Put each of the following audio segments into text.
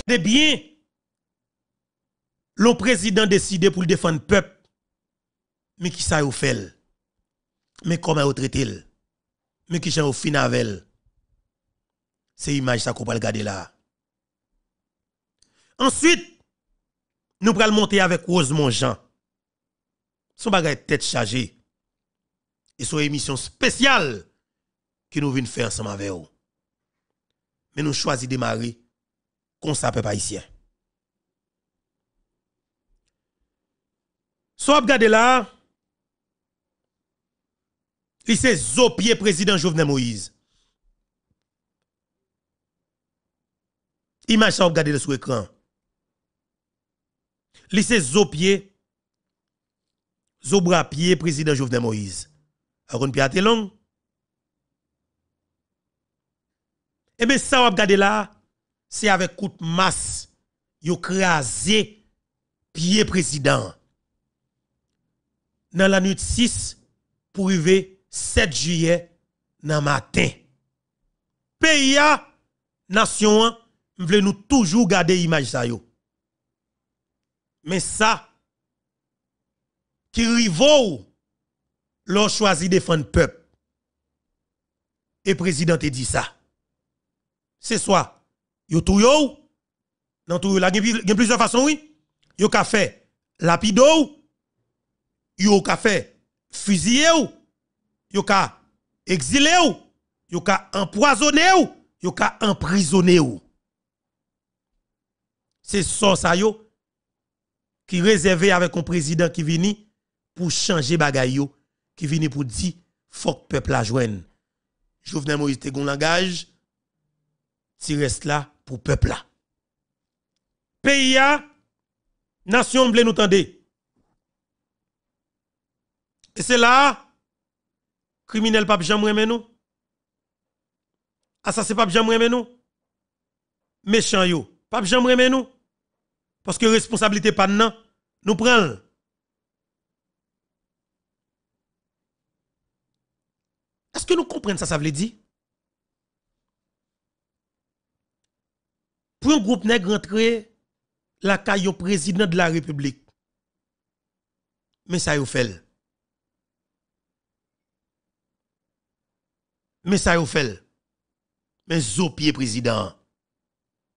de bien, le président décide pour défendre le peuple. Mais qui ça y fait? Mais comment vous traitez? Mais qui vous fin avec? C'est l'image ça qu'on va regarder là. Ensuite, nous allons monter avec Rosemont Jean. Son bagage tête chargée. Et son émission spéciale que nous venons faire ensemble avec vous. Mais nous choisissons de démarrer comme ça, peuple haïtien. Soit regardez là, c'est Zopier président Jovenel Moïse. Image ça regardez sur l'écran. C'est Zopier Zobrapier président Jovenel Moïse. Alors on piate long. Eh bien ça on regarder là, c'est avec coup de masse yo crasé pied président. Dans la nuit 6 pour arriver 7 juillet dans matin. Pays a nation m'vle nous toujours garder image ça yo. Mais ça qui rivo l'on choisi défendre peuple. Et président te dit ça. C'est soit yo tout yo dans tout là gen plusieurs façons oui. Yo ka fait lapido, yo ka fait fusiller ou, yo ka exilé ou, yo ka empoisonné ou, yo ka emprisonné ou. C'est ça yo qui réservé avec un président qui vient pour changer bagay yo, qui vient pour dire faut que peuple la joine. Jovenel Moïse te gon langage, ti reste là pour peuple là. Pays a nation blé nous tande. Et c'est là criminel pape Jean Mouemé nous. Assassin pape Jean Mouemé nous. Méchant yo, pape Jean Mouemé nous. Parce que responsabilité pas nan, nous prenons. Est-ce que nous comprenons ça veut dire? Pour un groupe nègre rentrer la caillou président de la République. Mais ça y fait. Mais ça y fait. Mais Zopier président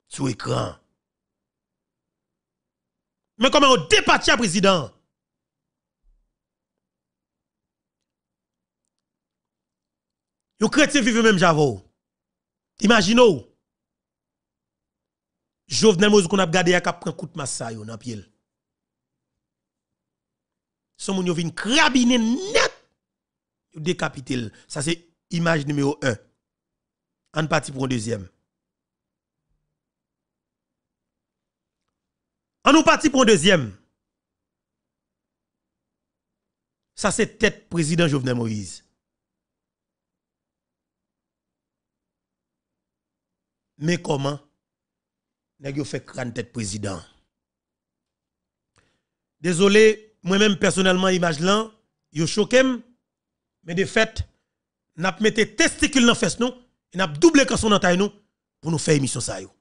sur écran. Mais comment on départit président? Yo chrétien vive même javo. Imaginez. Jovenel Moïse qu'on a gardé a prend coup de masse yo dans pied. Son moun yo vinn krabiner net. Yo décapiter. Ça c'est image numéro 1. On parti pour un deuxième. On nous parti pour un deuxième. Ça c'est tête président Jovenel Moïse. Mais comment nèg yo fait crâne tête président? Désolé, moi-même personnellement image là, yo choqué, mais de fait, n'a mette testicule dans fesse nous, et n'a doublé canson dans taille nous pour nous faire émission ça yo.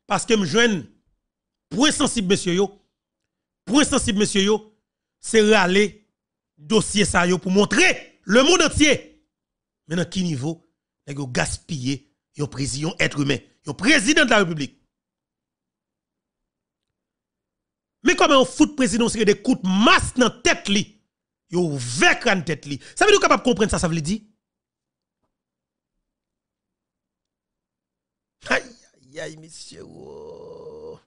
Parce que me joine point sensible monsieur yo, c'est râler dossier ça yo pour montrer le monde entier. Mais dans quel niveau nèg yo gaspiller yon président être humain, yon président de la République. Mais comment on fout président c'est des coups de masse dans tête li, yo vek dans tête li. Ça veut dire capable comprendre ça veut dire? Aïe aïe aïe monsieur. Oh.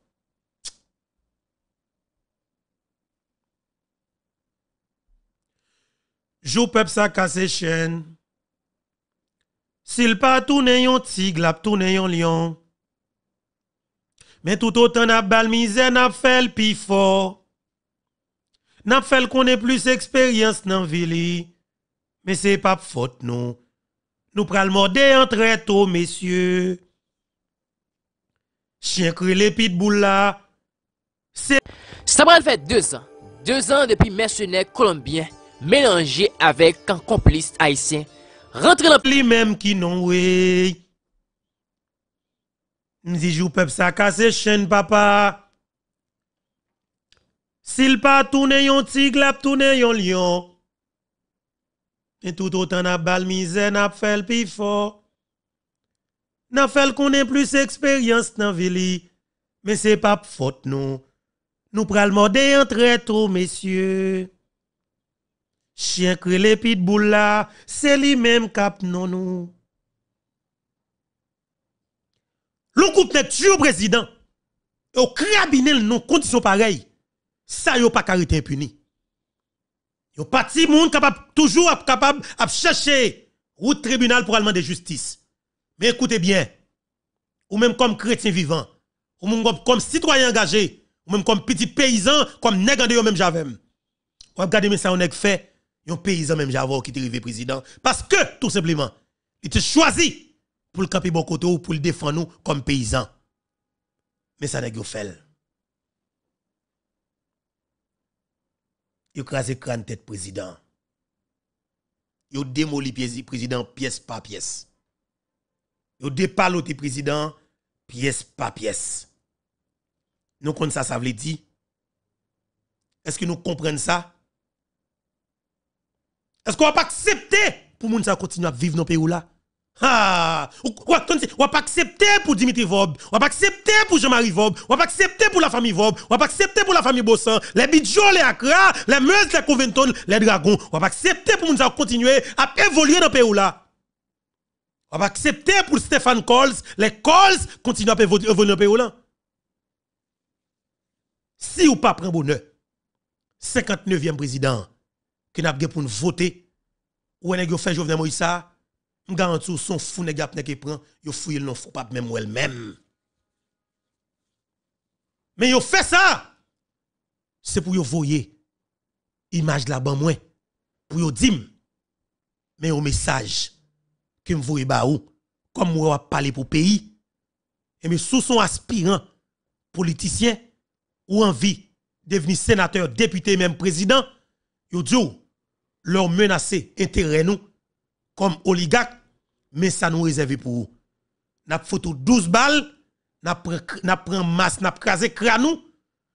Jou peuple ça casse chaîne. S'il pas tourne yon tigre, la tourne yon lion. Mais tout autant n'a bal misère n'a fait le pi fort. N'a fait qu'on ait plus expérience dans ville. Mais c'est pas faute non. Nous pral morder en très tôt messieurs. Chien crie les pitbull là. C'est ça va faire 2 ans. 2 ans depuis mercenaires colombiens mélangés avec un complice haïtien rentre dans Lui-même qui non, oui. M'di jou peuple ça casse chaîne papa. S'il pas tourne yon tigre, la tourne yon lion. Et tout autant n'a bal misère n'a fait le plus fort. N'a fait qu'on ait plus expérience dans ville. Mais c'est pas faute nous. Nous pral morder entre trop messieurs. Chien crélé pitbull là, c'est lui-même cap non nous. Le couple net tue au président. Et au crabiné non conditions pareilles. Ça yo pas carité impuni. Yo parti monde capable toujours capable à chercher route tribunal pour demander justice. Mais écoutez bien, ou même comme chrétien vivant, ou même comme citoyen engagé, ou même comme petit paysan, comme nèg en yo même j'avem. Ou regardez mais ça on nèg fait, yon paysan même j'avais qui arrivé président parce que tout simplement, il était choisi pour le camper bon côté ou pour le défendre nous comme paysan. Mais ça nèg yo fait. Yo crasé crâne tête président. Yo démoli président pièce par pièce. Yo dépaloté président pièce par pièce. Nous connaissons ça, ça veut dire. Est-ce que nous comprenons ça? Est-ce qu'on va pas accepter pour moun ça continuer à vivre dans le pays là? Ah, ou pas accepter pour Dimitri Vob, ou pas accepter pour Jean-Marie Vob, ou pas accepter pour la famille Vob, ou pas accepter pour la famille Bossan, les Bidjo, les Accra, les Meuse, les Covington, les Dragons, ou pas accepter pour nous continuer à évoluer dans le pays là. On va accepter pour Stéphane Coles, les Coles continuent à évoluer dans le pays là. Si ou pas prend bonheur, 59e président, qui n'a pas pour nous voter, ou est-ce que fait Jovenel Moïse, je garantis son fou nèg ap qui prend, yo fouille non faut pas même ou elle-même. Mais yo fait ça. C'est pour yo voyer image la ban moins pour yo dim. Mais au message que me voyer ba ou comme moi parler pour pays et mais sous son aspirant politicien ou envie devenir sénateur, député même président, yo dit leur menacer intérêt nous comme oligarque. Mais ça nous réserve pour vous. N'a photo 12 balles, n'a prend masse, n'a crasé crâne nous,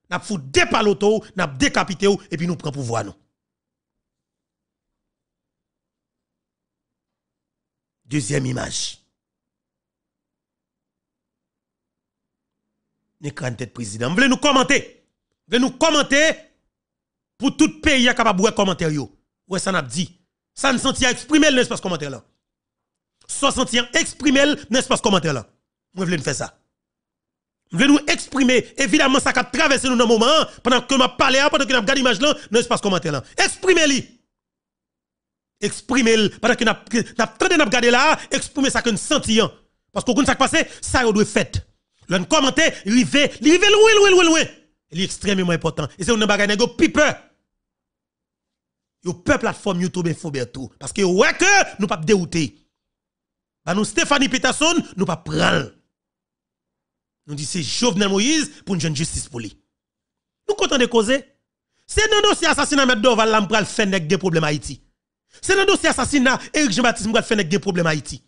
n'a foutu des palotos, n'a décapité ou et puis nous prend pouvoir nous. Deuxième image. N'écran tête président. Vous voulez nous commenter? Vous voulez nous commenter pour tout pays capable de commentaire yo. Ouais ça n'a dit. Ça ne sentit à exprimer l'espace commentaire là. 61 exprimer dans l'espace commentaire là. Moi voulez nous faire ça. Vous voulez nous exprimer évidemment ça qui a traversé nous dans moment pendant que m'a parlé pendant que n'a regardé l'image là dans l'espace commentaire là. Exprimez-le. Exprimez-le pendant que n'a traité n'a regarder là, exprimez ça que nous sentions parce que quand ça passé ça doit fait. Le commentaire rivé loin. Il est extrêmement important et c'est une bagaille négo piper. Yo peuple plateforme YouTube Infoberto parce que ouais que nous pas dérouter. Bah nous Stéphanie Peterson nous pas prendre. Nous dit c'est Jovenel Moïse pour une jeune justice pour lui. Nous content de causer. C'est dans dossier assassinat M. Doval là m'pral faire nek des problèmes Haïti. C'est dans dossier assassinat Éric Jean-Baptiste m'pral faire nek des problèmes Haïti.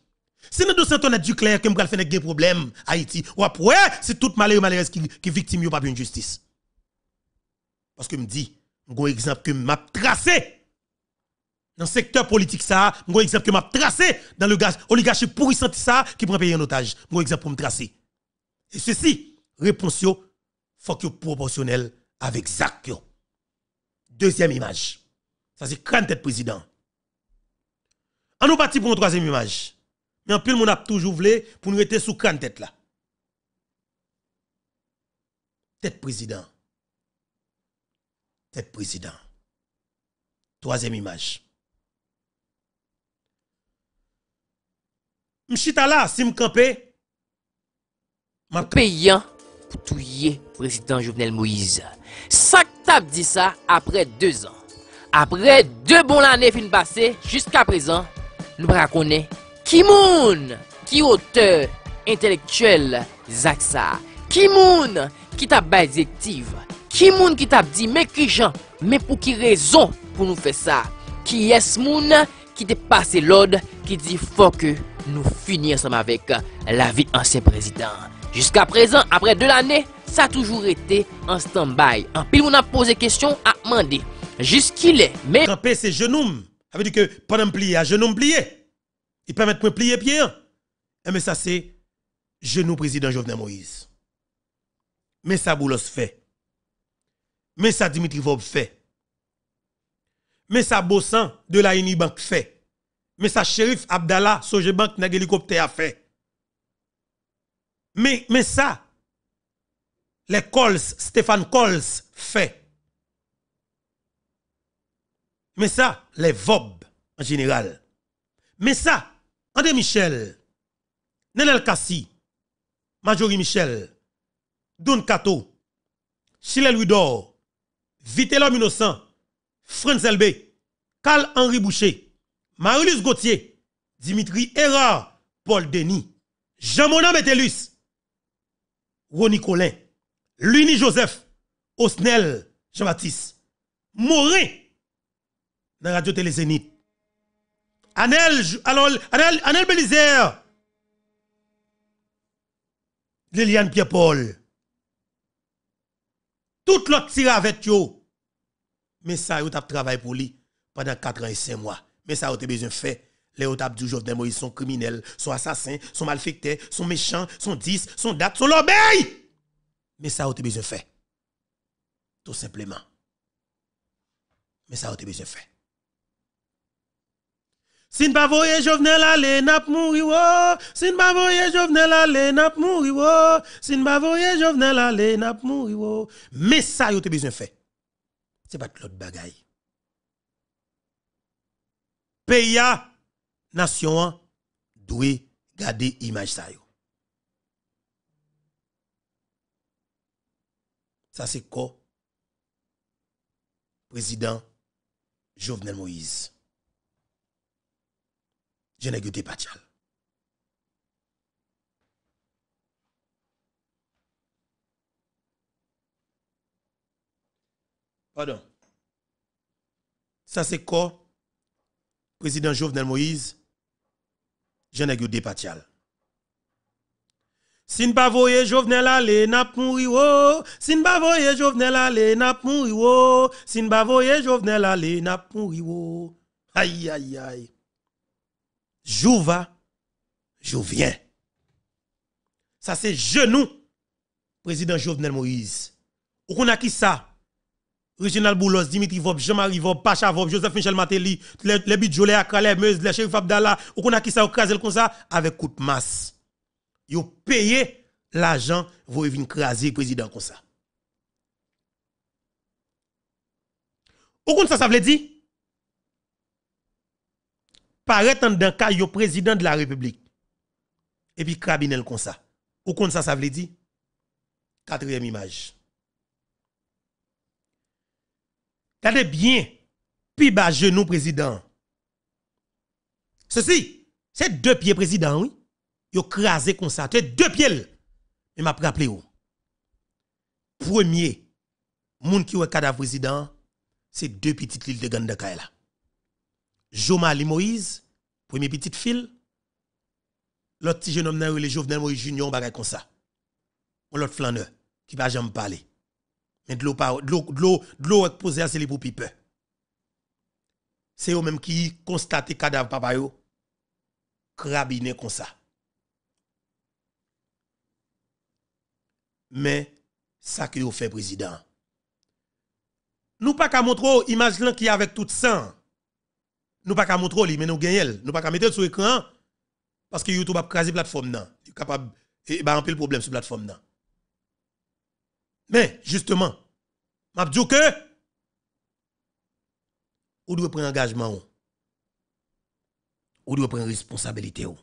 C'est dans dossier Antoinette Duclerc que m'pral faire nek des problèmes Haïti. Ou après c'est tout malheureuse qui victime yo pas une justice. Parce que me dit un exemple que m'a tracé dans le secteur politique ça, un exemple que m'a tracé dans le oligarchie pourrissante ça qui prend payer en otage. Un exemple pour me tracer. Et ceci, réponse yo, faut que proportionnel avec Zach yo. Deuxième image. Ça c'est crâne tête président. On nous parti pour une troisième image. Mais en plus mon a toujours voulu pour nous rester sous crâne tête là. Tête président. Tête président. Troisième image. M'chita là, si m'campé, payant pour touiller président Jovenel Moïse. Ça t'a dit ça après 2 ans. Après 2 bonnes années fin passées, jusqu'à présent, nous connaissons qui moun, qui auteur intellectuel Zaksa, qui moun qui t'a ba directive, qui moun qui t'a dit mais qui gens, mais pour qui raison pour nous faire ça, qui est moun qui te passe l'ordre qui dit faut que nous finissions ensemble avec la vie ancien président. Jusqu'à présent, après 2 années, ça a toujours été en stand-by. En pile, on a posé question à demander jusqu'il est. Mais camper ses genoux, ça veut dire que pendant plier, à genoux plier, il permet de plier pied. Mais ça c'est genou président Jovenel Moïse. Mais ça Boulos fait. Mais ça Dimitri Vob fait. Mais ça Bossan de la Unibank fait. Mais ça Shérif Abdallah Sojebank nèg hélicoptère a fait. Mais ça les Cols, Stéphane Cols fait. Mais ça les Vob en général. Mais ça André Michel, Nenel Kassi, Majori Michel, Don Kato, Chilel Widor, Vitelom Innocent, Franz Elbé, Carl-Henri Boucher, Marilus Gauthier, Dimitri Erard, Paul Denis, Jean-Mona Metellus, Ronnie Colin, Luni Joseph, Osnel Jean-Baptiste, Morin, dans Radio Télé Zénith, Anel Belizer, Liliane Pierre-Paul, tout l'autre tire avec yo. Mais ça, yo tap travail pour lui pendant 4 ans et 5 mois. Mais ça, yo te besoin faire. Les yo tap du Jovenel Moïse sont criminels, sont assassins, sont malfaiteurs, sont méchants, sont 10, sont dates, sont l'obéi. Mais ça, yo te besoin faire. Tout simplement. Mais ça, yo te besoin faire. Si n'pa voye Jovenel ale nap mouri wo, si n'pa voye Jovenel ale nap mouri wo, si n'pa voye Jovenel ale nap mouri wo. Mais ça yo te besoin faire. C'est pas l'autre bagaille. Pays nation doit garder image ça yo. Ça c'est quoi? Président Jovenel Moïse. Je n'ai que Pachal. Pardon. Ça c'est quoi? Président Jovenel Moïse, je n'ai que Pachal. Si n'pa voye Jovenel ale nap mouri wo, si n'pa voye Jovenel ale nap mouri wo, si n'pa voye Jovenel ale nap mouri wo. Aïe aïe aïe. Jou va, jou viens. Ça c'est genou, président Jovenel Moïse. Ou qu'on a qui ça? Reginald Boulos, Dimitri Vob, Jean-Marie Vob, Pacha Vob, Joseph Michel Matéli, les Bidjolé, Akale, Meuse, les Chérif Abdallah. Ou qu'on a qui ça, ou krasel comme ça, avec coup de masse. Yo payé l'argent, vous venir craser président comme ça. Ou qu'on ça veut dire? Paraît dans le cas yo président de la République. Et puis Krabinel comme ça. Ou comme ça veut dire? 4e image. Regardez bien, pi bas genou président. Ceci, c'est 2 pieds président, oui. Yo crasé comme ça, c'est 2 pieds. Mais m'a rappelé ou. Premier, moun qui ou cadavre président, c'est 2 petites îles de Gandaka là. Jomali Moïse, premier petite file. L'autre petit jeune homme nan le Jovenel Moïse Junior, bagay comme ça. On l'autre flaneur, qui va jamais parler. Mais de l'eau posée à c'est pour pipe. C'est eux même qui constate cadavre papa yo, crabiné comme ça. Mais, ça que vous fait président. Nous pas qu'à montrer image là qui avec tout sang. Nous pas qu'à montrer mais nous gagnons. Nous pas qu'à mettre sur écran parce que YouTube a crasé plateforme nan. Il est capable et ba empile problème sur plateforme nan. Mais justement, m'a dit que ou doit prendre engagement ou doit prendre responsabilité ou.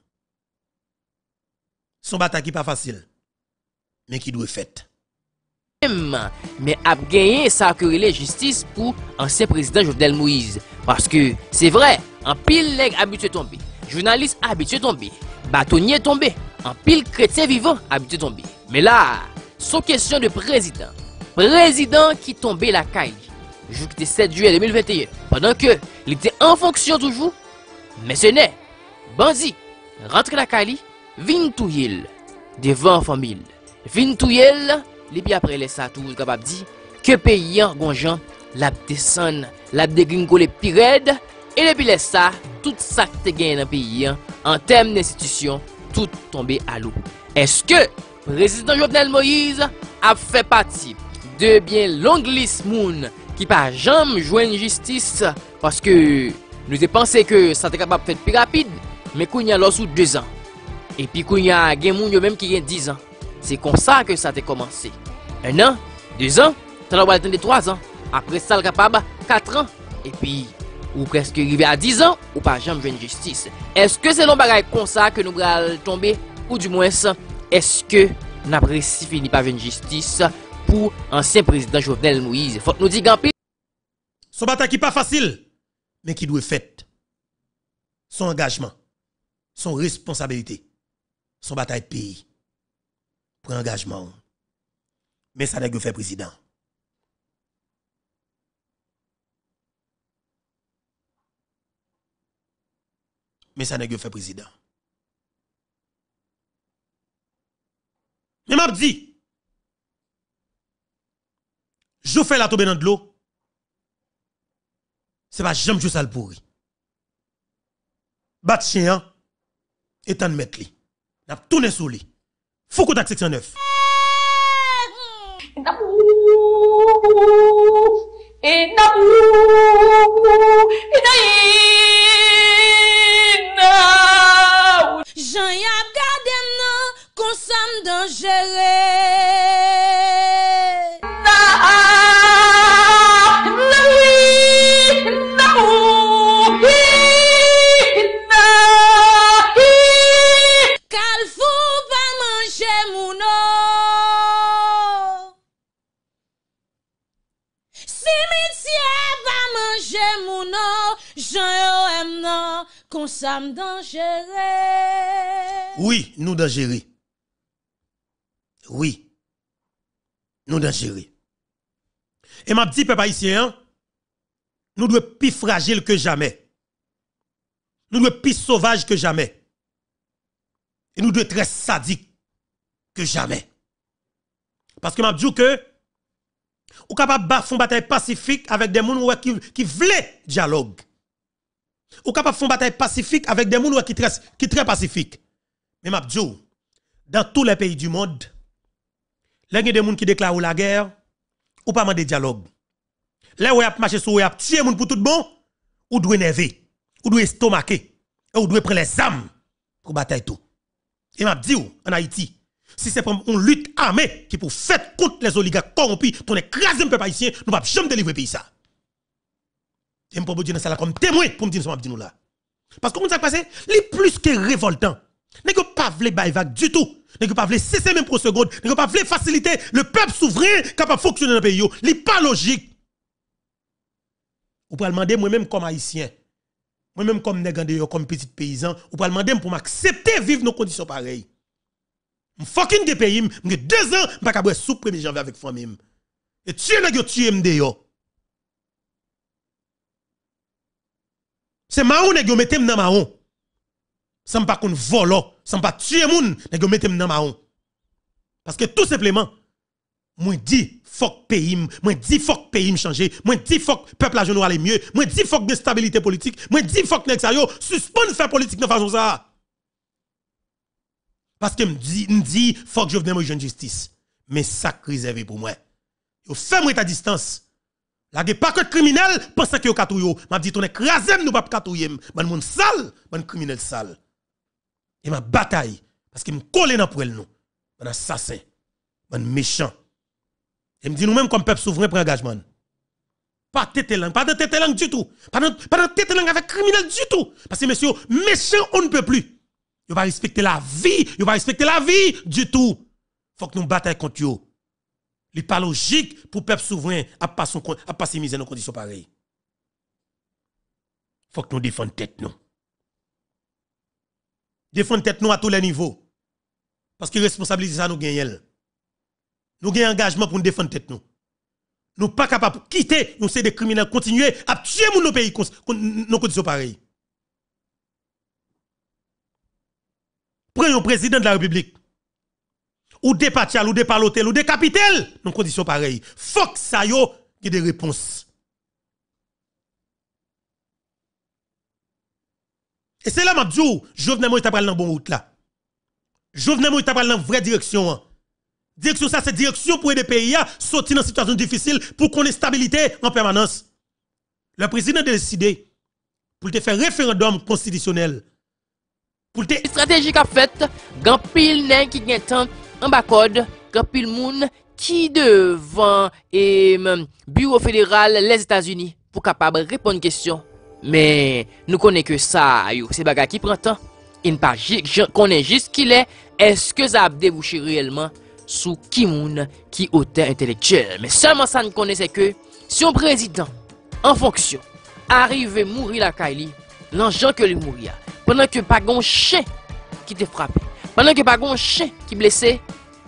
Son bataille qui pas facile mais qui doit fait. Mais a gagné ça que la justice pour ancien président Jovenel Moïse. Parce que c'est vrai, en pile nèg habitué tomber, journaliste habitué tomber, bâtonnier tombé, en pile chrétien vivant habitué tomber. Mais là, c'est question de président. Président qui tombait la caille. Le 7 juillet 2021. Pendant que il était en fonction toujours, Mais ce n'est, bandit, rentre la Kali, vin touyel, devant famille, vin touyel, et puis après les ça, tout capable dit, que paysan gonjan, la descend, la dégringo les pirèdes, et depuis les ça, tout ça que te gagne dans le pays, en termes d'institution, tout tombé à l'eau. Est-ce que le président Jovenel Moïse a fait partie de bien longue liste moun qui pas jamais joindre justice parce que nous avons pensé que ça était capable de faire plus rapide, mais qu'on y a sous 2 ans. Et puis qu'on y a des moun même qui a 10 ans. C'est comme ça que ça a commencé. 1 an, 2 ans, ça va attendre 3 ans. Après ça, le capable 4 ans. Et puis, ou presque arrivé à 10 ans, ou pas jamais joindre justice. Est-ce que c'est l'on bagaille comme ça que nous allons tomber, ou du moins, est-ce que nous avons réussi fini par une justice pour ancien président Jovenel Moïse? Faut que nous disions gampé. Son bataille qui pas facile, mais qui doit être faite. Son engagement, son responsabilité, son bataille de pays. Pour engagement. Mais ça n'a pas fait président. Mais ça n'a pas fait président. Mais m'a dit, je fais la tomber dans de l'eau, c'est pas jamais je ça le pourri. Bat chien, étant de mettre li. N'a tourné sous lui. Faut qu'on section 9. Jean y'a gardé non, consomme dangereux. Consomme dangereux. Oui, nous dangereux. Oui, nous dangereux. Et ma petite peuple haïtien, nous devons plus fragile que jamais. Nous devons plus sauvage que jamais. Et nous devons très sadique que jamais. Parce que m'a dit que ou capable de faire une bataille pacifique avec des gens qui veulent dialogue. Ou capable de faire une bataille pacifique avec des gens qui très pacifique. Mais m'a dit dans tous les pays du monde, les gens des gens qui déclarent la guerre, ou pas demander dialogue. Là où y a marché sur y a tué moun pour tout bon, ou doit énerver, ou doit estomaquer, ou doit prendre les armes pour bataille tout. Et m'a dit en Haïti, si c'est pour une lutte armée qui pour faire contre les oligarques corrompus, pour écraser le peuple haïtien, nous ne pouvons jamais délivrer le pays ça. Et je peux dire ça comme témoin pour me dire ça nous là. Parce que comment ça passe, les plus que révoltant. N'est-ce pas vle vague du tout. N'est-ce pas vle cesser même pour seconde, n'est-ce pas vle faciliter le peuple souverain capable de fonctionner dans le pays. Li pas logique. Ou pour demander moi-même comme haïtien, moi-même comme nègre comme petit paysan, ou pour demander pour m'accepter vivre nos conditions pareilles. Fucking des pays, j'ai 2 ans, je ne peux sous 1er janvier avec famille. Et tuer tuer m'deyo. C'est marron nèg yo mettem dans marron. Ça me pas qu'on volo, ça me pas tuer moun, nèg yo mettem dans marron. Parce que tout simplement, moi dit fuck pays, moi dit fuck pays me changer, moi dit fuck peuple la aller mieux, moi dit fuck de stabilité politique, moi dit fuck nèg sa yo suspend faire politique de façon ça. Parce que me dit fuck Jovenel Moïse justice. Mais ça réservé pour moi. Yo fait moi ta distance. La ge pas que criminel pense que yo katouyo, m'a dit on écrasé nous pas katouyer, ban moun sale, ban criminel sale. Et ma bataille parce que me coller dans poêle nous, ban assassin, ban méchant. Et me dit nous même comme peuple souverain prend engagement. Pas tête langue, pas de tête langue du tout. Pas de tête langue avec criminel du tout. Parce que monsieur méchant on ne peut plus. Yo pas respecter la vie, yo pas respecter la vie du tout. Faut que nous bataille contre yo. Il n'est pas logique pour le peuple souverain à passer misère dans des conditions pareilles. Il faut que nous défendions tête nous. Défendre tête nous à tous les niveaux. Parce que responsabilité ça nous gagne. Nous gagnons engagement pour nous défendre tête nous. Nous pas capables de quitter, nous sommes des criminels continuer à tuer nos pays dans nos conditions pareilles. prend un président de la République, ou des patial, ou des palotel, ou des capitales, dans conditions pareilles. Faut que ça y ait des réponses. Et c'est là, Mabdjou, Jovenel Moïse t'a pris dans bon route là. Jovenel Moïse t'a pris dans vraie direction. Direction ça, c'est direction pour aider les pays à sortir dans une situation difficile pour qu'on ait stabilité en permanence. Le président a décidé pour te faire référendum constitutionnel. Pour te... stratégie qu'a faite, grand pile nèg qui gen temps en bas code, grand pile moun qui devant et bureau fédéral les États-Unis pour capable répondre question. Mais nous connaissons que ça, c'est bagay qui prend temps. Il ne pas connaît juste qu'il est-ce que ça a débouché réellement sous qui moun qui auteur intellectuel. Mais seulement ça nous connaît c'est que si un président en fonction arrive à mourir la Kaili, l'enjeu que lui mourir pendant que pas gon chien qui te frappe, pendant que pas gon chien qui blessé,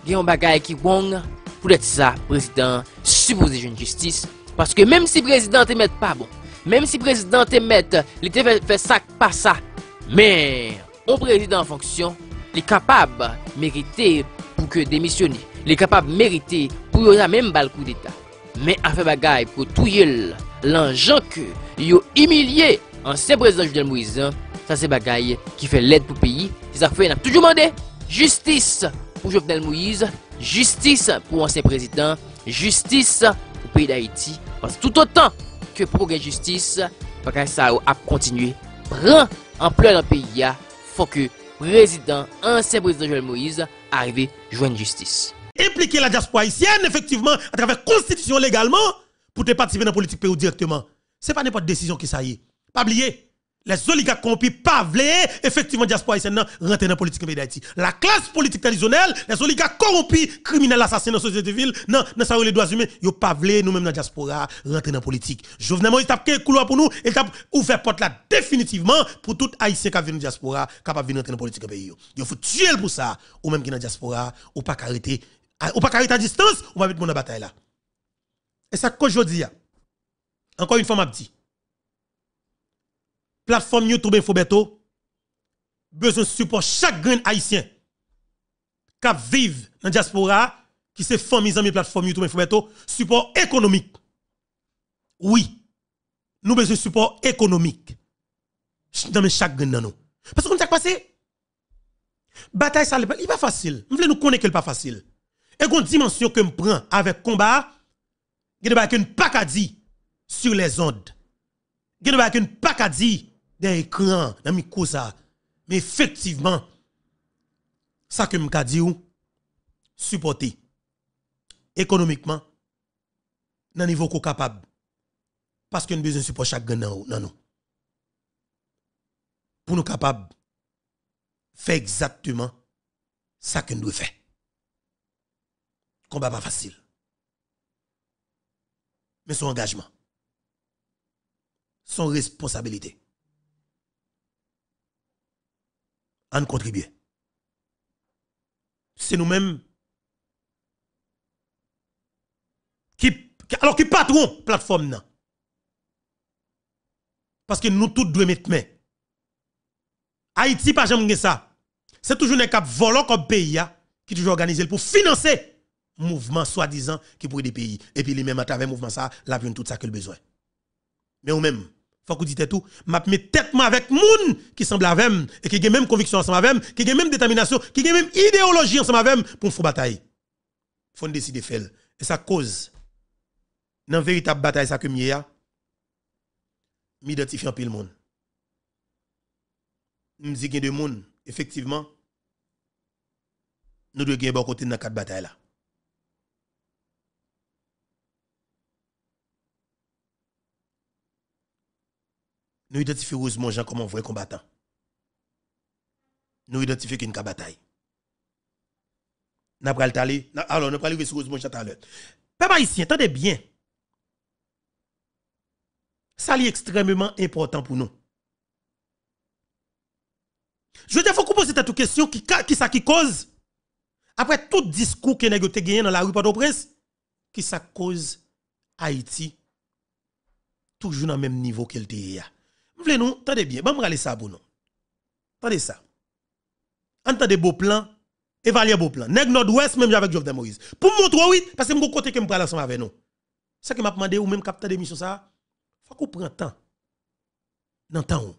il y a un bagay qui wong pour être ça président supposé une justice parce que même si président te met pas bon, même si président te met il te fait ça pas ça, mais un président en fonction est capable de mériter pour que démissionner, il est capable de mériter pour y même bal coup d'état. Mais à faire bagay pour tout l'enjeu que yo humilié ancien président Jovenel Moïse, ça c'est bagay qui fait l'aide pour le pays. C'est ça fait, on a toujours demandé justice pour Jovenel Moïse, justice pour l'ancien président, justice pour le pays d'Haïti. Parce que tout autant que pour la justice, bagay ça a continué, prend ampleur dans le pays, il faut que ancien président Jovenel Moïse arrive à joindre justice. Impliquer la diaspora haïtienne, effectivement, à travers la constitution légalement, pour te participer dans la politique pays directement. Ce n'est pas n'importe décision qui ça y est. Pas oublier, les oligarques corrompus pas vouloir effectivement la diaspora haïtienne rentrer dans la politique pays d'Haïti. La classe politique traditionnelle, les oligarques corrompus, criminels, assassins dans la société civile, non, dans les droits humains, ils pas vouloir nous-mêmes dans la diaspora rentrer dans la politique. Jovenel Moïse tape un couloir pour nous et tape ouvert porte là définitivement pour tout haïtien qui vient dans la diaspora capable de venir rentrer dans la politique pays. Il faut tuer pour ça, ou même qui dans la diaspora, ou pas arrêter. Ou pas arrêter à distance, ou pas mettre mon bataille là. Et ça qu'aujourd'hui, encore une fois, m'a dit, plateforme YouTube Infobeto, besoin de support chaque grain haïtien qui vivent dans la diaspora, qui se famille dans la plateforme YouTube Infobeto, support économique. Oui, nous besoin de support économique dans chaque grain dans nous. Parce que comme ça passé, bataille ça n'est pas facile. Nous voulons nous connaître qu'elle pas facile. Et une dimension que me prend avec combat, il y a une pacadie sur les ondes. Il y a une pacadie dans l'écran, dans le micro ça. Mais effectivement, ça que me dit supporter économiquement dans niveau qu'on capable. Parce que nous besoin de support chaque gain dans nous. Pour nous capables faire exactement ça que nous devons faire. Combat pas facile. Mais son engagement. Son responsabilité. En contribuer. C'est nous-mêmes qui patron plateforme nan. Parce que nous tous devons mettre main. Haïti pas jamais ça. C'est toujours un cap volant comme pays qui toujours organisé pour financer mouvement soi-disant qui pour des pays et puis les mêmes à travers mouvement ça la vie tout ça que le besoin. Mais ou même faut que vous dites tout, m'a mettre tête avec moun qui semble avec et qui a même conviction ensemble avec qui a même détermination, qui a même idéologie ensemble avec pour faire bataille. Faut décider faire et ça cause dans véritable bataille ça que m'identifier en pile monde. M'di gen de monde effectivement nous devons gagner bon côté dans quatre bataille là. Nous identifions Rosemont Jean comme un vrai combattant. Nous identifions qu'il y a une bataille. Nous allons aller, alors nous allons aller sur Rosemont Jean tout à l'heure. Papa ici, attendez bien. Ça est extrêmement important pour nous. Je veux dire, il faut qu'on pose cette question qui cause. Après tout discours que nous avons gagné dans la rue Port-au-Prince, qui ça cause Haïti toujours dans le même niveau qu'elle était. Nous, attendez bien, je vais ça pour nous. Attendez ça. entendez beau plan, évaluer beau plan. Nèg Nord-Ouest même avec Jovenel Moïse. Pour montrer oui parce que mon côté que me parle ensemble avec nous. Ça que m'a demandé ou même capteur d'émission ça, faut qu'on prenne temps. Dans temps.